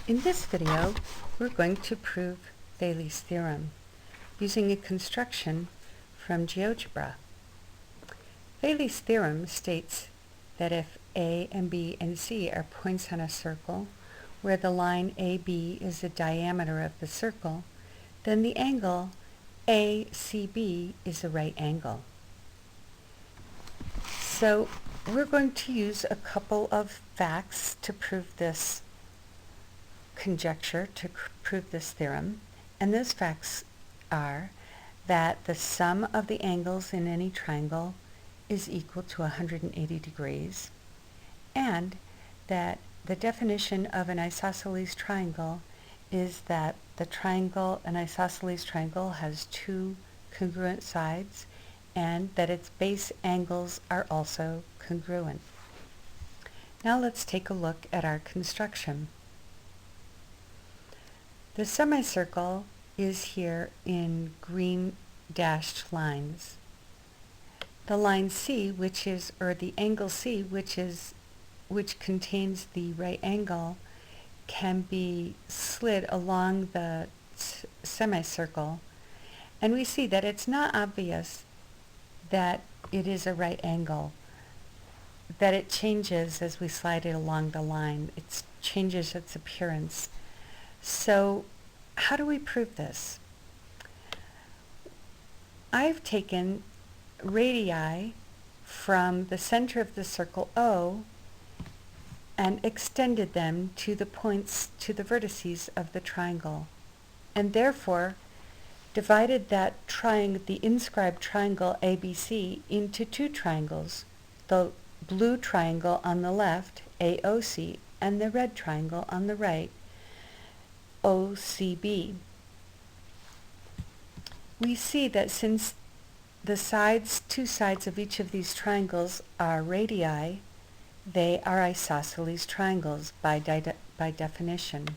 In this video, we're going to prove Thales' theorem using a construction from Geogebra. Thales' theorem states that if A and B and C are points on a circle where the line AB is the diameter of the circle, then the angle ACB is a right angle. So we're going to use a couple of facts to prove this conjecture, to prove this theorem, and those facts are that the sum of the angles in any triangle is equal to 180 degrees, and that the definition of an isosceles triangle is that an isosceles triangle has two congruent sides, and that its base angles are also congruent. Now let's take a look at our construction. The semicircle is here in green dashed lines. The line C, the angle C, which contains the right angle, can be slid along the semicircle, and we see that it's not obvious that it is a right angle, that it changes as we slide it along the line. It changes its appearance. So how do we prove this? I've taken radii from the center of the circle O and extended them to the points, to the vertices of the triangle, and therefore divided that the inscribed triangle ABC into two triangles, the blue triangle on the left, AOC, and the red triangle on the right, OCB. We see that since the two sides of each of these triangles are radii, they are isosceles triangles by definition.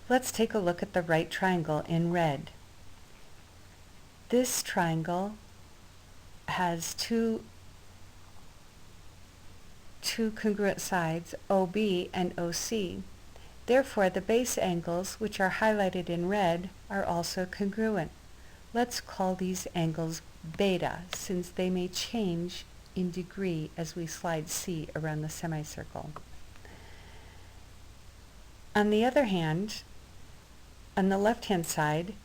Let's take a look at the right triangle in red. This triangle has two congruent sides, OB and OC. Therefore, the base angles, which are highlighted in red, are also congruent. Let's call these angles beta, since they may change in degree as we slide C around the semicircle. On the other hand, on the left-hand side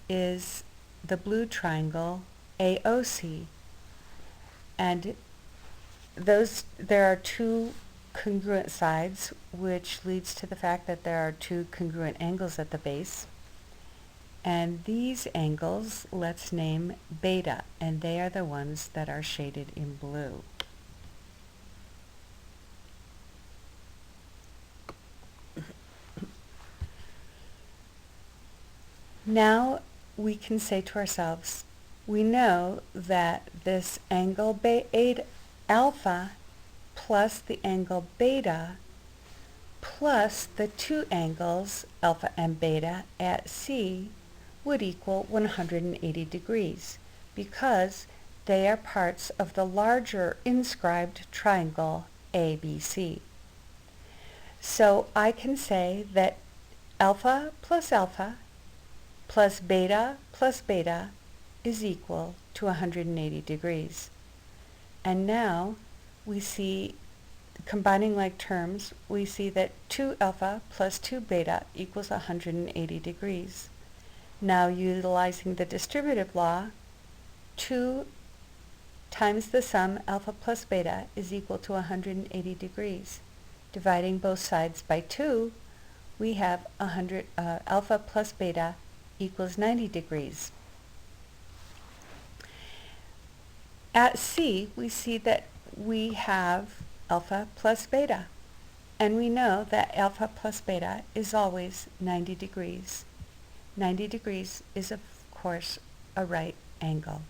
is the blue triangle AOC, and there are two congruent sides, which leads to the fact that there are two congruent angles at the base. And these angles, let's name beta, and they are the ones that are shaded in blue. Now we can say to ourselves, we know that this angle alpha plus the angle beta plus the two angles alpha and beta at C would equal 180 degrees, because they are parts of the larger inscribed triangle ABC. So I can say that alpha plus beta is equal to 180 degrees. And now we see, combining like terms, we see that 2 alpha plus 2 beta equals 180 degrees. Now, utilizing the distributive law, 2 times the sum alpha plus beta is equal to 180 degrees. Dividing both sides by 2, we have alpha plus beta equals 90 degrees. At C, we see that we have alpha plus beta, and we know that alpha plus beta is always 90 degrees. 90 degrees is, of course, a right angle.